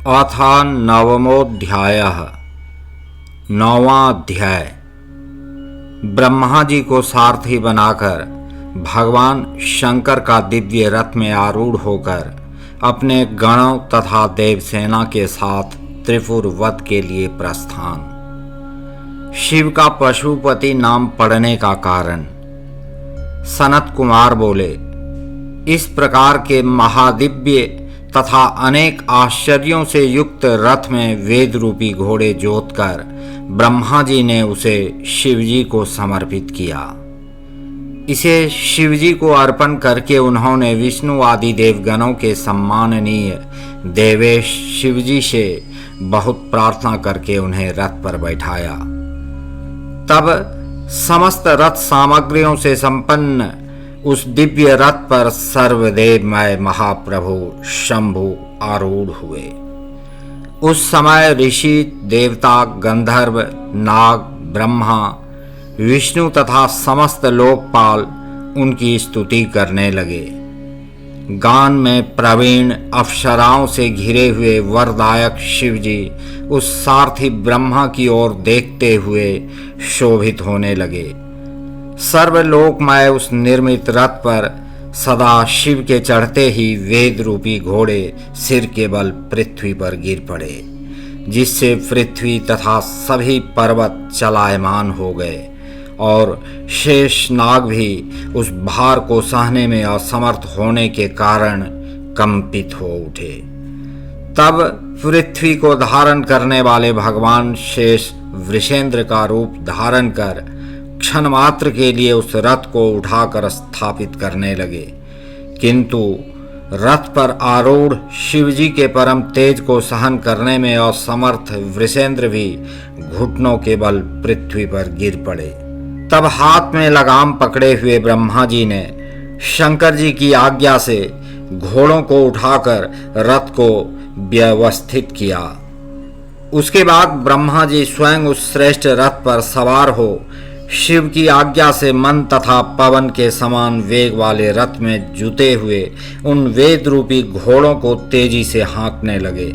अथ नवमोऽध्यायः। नौवां अध्याय। ब्रह्मा जी को सारथी बनाकर भगवान शंकर का दिव्य रथ में आरूढ़ होकर अपने गणों तथा देवसेना के साथ त्रिपुर वध के लिए प्रस्थान। शिव का पशुपति नाम पड़ने का कारण। सनत कुमार बोले, इस प्रकार के महादिव्य तथा अनेक आश्चर्यों से युक्त रथ में वेद रूपी घोड़े जोतकर ब्रह्मा जी ने उसे शिवजी को समर्पित किया। इसे शिवजी को अर्पण करके उन्होंने विष्णु आदि देवगणों के सम्माननीय देवेश शिवजी से बहुत प्रार्थना करके उन्हें रथ पर बैठाया। तब समस्त रथ सामग्रियों से संपन्न उस दिव्य रथ पर सर्वदेवमय महाप्रभु शंभु आरूढ़ हुए। उस समय ऋषि, देवता, गंधर्व, नाग, ब्रह्मा, विष्णु तथा समस्त लोकपाल उनकी स्तुति करने लगे। गान में प्रवीण अप्सराओं से घिरे हुए वरदायक शिवजी उस सारथी ब्रह्मा की ओर देखते हुए शोभित होने लगे। सर्वलोकमय उस निर्मित रथ पर सदा शिव के चढ़ते ही वेद रूपी घोड़े सिर के बल पृथ्वी पर गिर पड़े, जिससे पृथ्वी तथा सभी पर्वत चलायमान हो गए और शेष नाग भी उस भार को सहने में असमर्थ होने के कारण कंपित हो उठे। तब पृथ्वी को धारण करने वाले भगवान शेष वृषेंद्र का रूप धारण कर क्षण मात्र के लिए उस रथ को उठाकर स्थापित करने लगे, किंतु रथ पर आरूढ़ शिवजी के परम तेज को सहन करने में असमर्थ वृषेंद्र भी घुटनों के बल पृथ्वी पर गिर पड़े। तब हाथ में लगाम पकड़े हुए ब्रह्मा जी ने शंकर जी की आज्ञा से घोड़ों को उठाकर रथ को व्यवस्थित किया। उसके बाद ब्रह्मा जी स्वयं उस श्रेष्ठ रथ पर सवार हो शिव की आज्ञा से मन तथा पवन के समान वेग वाले रथ में जुते हुए उन वेद रूपी घोड़ों को तेजी से हाँकने लगे।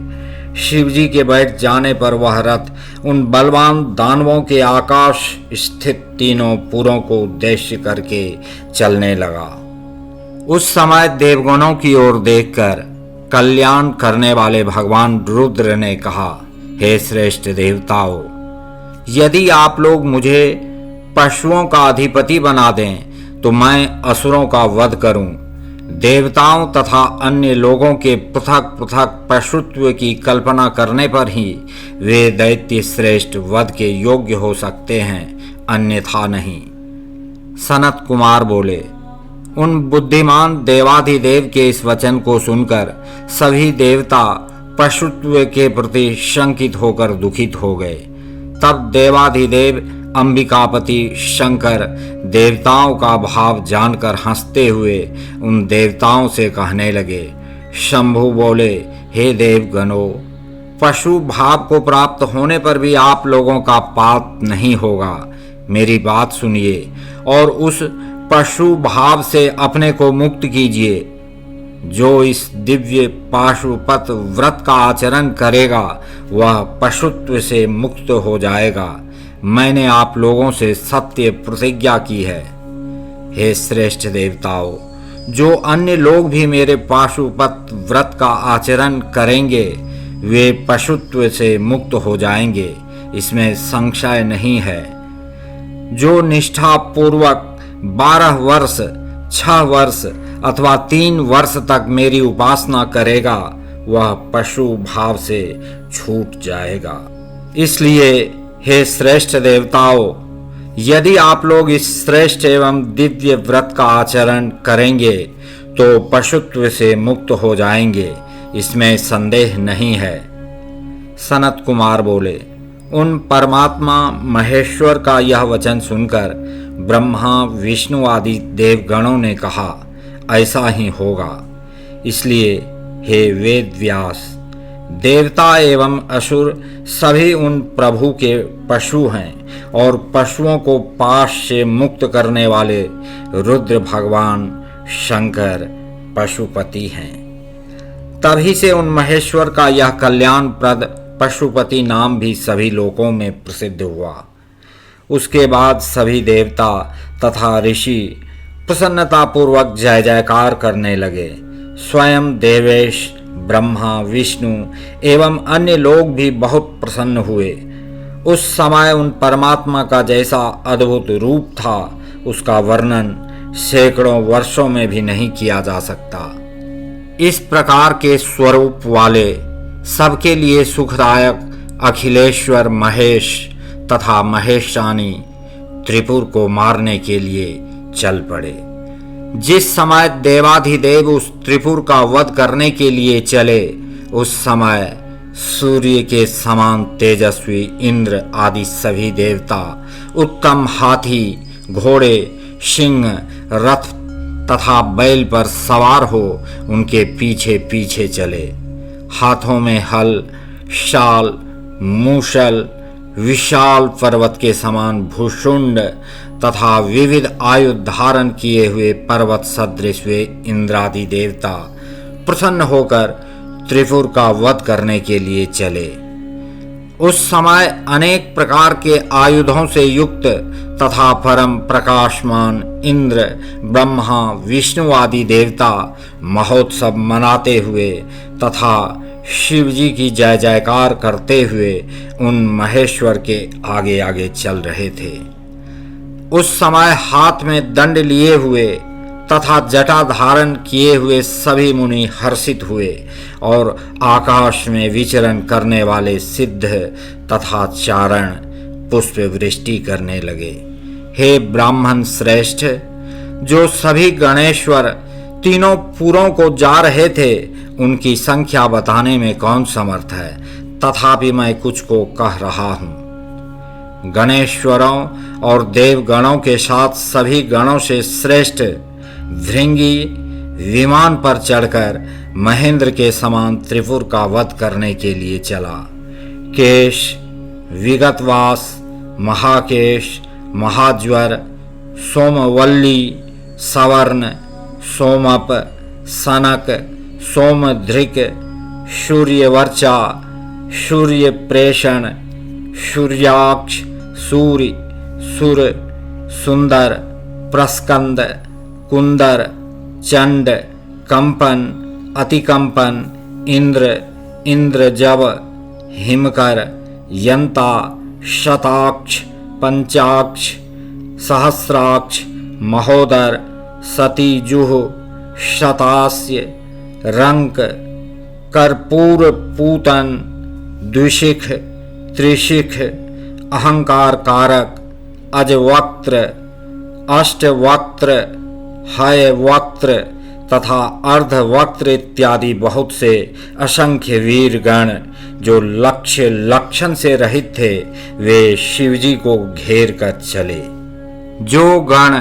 शिवजी के बैठ जाने पर वह रथ उन बलवान दानवों के आकाश स्थित तीनों पुरों को उद्देश्य करके चलने लगा। उस समय देवगणों की ओर देखकर कल्याण करने वाले भगवान रुद्र ने कहा, हे श्रेष्ठ देवताओं, यदि आप लोग मुझे पशुओं का अधिपति बना दें तो मैं असुरों का वध करूं। देवताओं तथा अन्य लोगों के पृथक पृथक पशुत्व की कल्पना करने पर ही वे दैत्य श्रेष्ठ वध के योग्य हो सकते हैं, अन्यथा नहीं। सनत कुमार बोले, उन बुद्धिमान देवाधिदेव के इस वचन को सुनकर सभी देवता पशुत्व के प्रति शंकित होकर दुखित हो गए। तब देवाधिदेव अंबिकापति शंकर देवताओं का भाव जानकर हंसते हुए उन देवताओं से कहने लगे। शंभु बोले, हे देवगणों, पशु भाव को प्राप्त होने पर भी आप लोगों का पाप नहीं होगा। मेरी बात सुनिए और उस पशु भाव से अपने को मुक्त कीजिए। जो इस दिव्य पाशुपत व्रत का आचरण करेगा वह पशुत्व से मुक्त हो जाएगा। मैंने आप लोगों से सत्य प्रतिज्ञा की है। हे श्रेष्ठ देवताओं, जो अन्य लोग भी मेरे पाशुपत व्रत का आचरण करेंगे वे पशुत्व से मुक्त हो जाएंगे, इसमें संशय नहीं है। जो निष्ठा पूर्वक 12 वर्ष, 6 वर्ष अथवा 3 वर्ष तक मेरी उपासना करेगा वह पशु भाव से छूट जाएगा। इसलिए हे श्रेष्ठ देवताओं, यदि आप लोग इस श्रेष्ठ एवं दिव्य व्रत का आचरण करेंगे तो पशुत्व से मुक्त हो जाएंगे, इसमें संदेह नहीं है। सनत कुमार बोले, उन परमात्मा महेश्वर का यह वचन सुनकर ब्रह्मा, विष्णु आदि देवगणों ने कहा, ऐसा ही होगा। इसलिए हे वेद व्यास, देवता एवं असुर सभी उन प्रभु के पशु हैं और पशुओं को पाश से मुक्त करने वाले रुद्र भगवान शंकर पशुपति हैं। तभी से उन महेश्वर का यह कल्याणप्रद पशुपति नाम भी सभी लोकों में प्रसिद्ध हुआ। उसके बाद सभी देवता तथा ऋषि प्रसन्नतापूर्वक जय जयकार करने लगे। स्वयं देवेश, ब्रह्मा, विष्णु एवं अन्य लोग भी बहुत प्रसन्न हुए। उस समय उन परमात्मा का जैसा अद्भुत रूप था, उसका वर्णन सैकड़ों वर्षों में भी नहीं किया जा सकता। इस प्रकार के स्वरूप वाले, सबके लिए सुखदायक अखिलेश्वर महेश तथा महेशानी त्रिपुर को मारने के लिए चल पड़े। जिस समय देवाधिदेव उस त्रिपुर का वध करने के लिए चले, उस समय सूर्य के समान तेजस्वी इंद्र आदि सभी देवता उत्तम हाथी, घोड़े, सिंह, रथ तथा बैल पर सवार हो उनके पीछे पीछे चले। हाथों में हल, शाल, मूसल, विशाल पर्वत के समान भूषुंड तथा विविध आयुध धारण किए हुए पर्वत सदृश वे इंद्रादि देवता प्रसन्न होकर त्रिपुर का वध करने के लिए चले। उस समय अनेक प्रकार के आयुधों से युक्त तथा परम प्रकाशमान इंद्र, ब्रह्मा, विष्णु आदि देवता महोत्सव मनाते हुए तथा शिव जी की जय जयकार करते हुए उन महेश्वर के आगे आगे चल रहे थे। उस समय हाथ में दंड लिए हुए तथा जटा धारण किए हुए सभी मुनि हर्षित हुए और आकाश में विचरण करने वाले सिद्ध तथा चारण पुष्प वृष्टि करने लगे। हे ब्राह्मण श्रेष्ठ, जो सभी गणेश्वर तीनों पुरों को जा रहे थे, उनकी संख्या बताने में कौन समर्थ है, तथापि मैं कुछ को कह रहा हूँ। गणेश्वरों और देवगणों के साथ सभी गणों से श्रेष्ठ भृंगी विमान पर चढ़कर महेंद्र के समान त्रिपुर का वध करने के लिए चला। केश, विगतवास, महाकेश, महाज्वर, सोमवल्ली, सवर्ण, सोमप, सनक, सोमधृक, सूर्यवर्चा, सूर्यप्रेषण, सूर्याक्ष, सूर्य, सुर, सुंदर, प्रस्कंद, कुंदर, चंड, कंपन, अतिकंपन, इंद्र, इंद्रजव, हिमकर, यंता, शताक्ष, पंचाक्ष, सहस्राक्ष, महोदर, सतीजुह, शतास्य, रंक, कर्पूर पूतन, द्विशिख, त्रिशिख, अहंकार कारक, अजवक्त्र, अष्टवक्त्र, हयवक्त्र तथा अर्धवक्त्र इत्यादि बहुत से असंख्य वीरगण जो लक्ष्य लक्षण से रहित थे, वे शिवजी को घेर कर चले। जो गण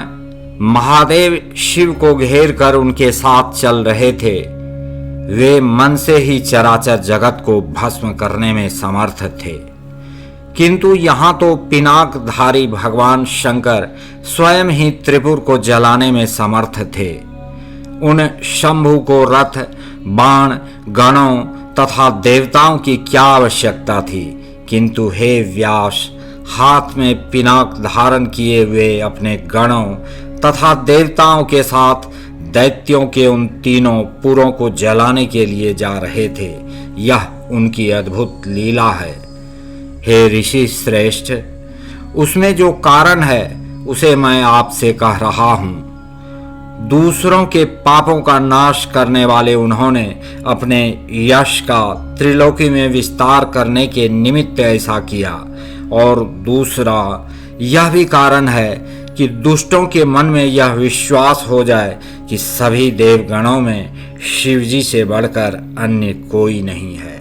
महादेव शिव को घेर कर उनके साथ चल रहे थे, वे मन से ही चराचर जगत को भस्म करने में समर्थ थे, किंतु यहाँ तो पिनाकधारी भगवान शंकर स्वयं ही त्रिपुर को जलाने में समर्थ थे। उन शंभु को रथ, बाण, गणों तथा देवताओं की क्या आवश्यकता थी, किंतु हे व्यास, हाथ में पिनाक धारण किए हुए अपने गणों तथा देवताओं के साथ दैत्यों के उन तीनों पुरों को जलाने के लिए जा रहे थे। यह उनकी अद्भुत लीला है। हे ऋषि श्रेष्ठ, उसमें जो कारण है उसे मैं आपसे कह रहा हूँ। दूसरों के पापों का नाश करने वाले उन्होंने अपने यश का त्रिलोकी में विस्तार करने के निमित्त ऐसा किया, और दूसरा यह भी कारण है कि दुष्टों के मन में यह विश्वास हो जाए कि सभी देवगणों में शिवजी से बढ़कर अन्य कोई नहीं है।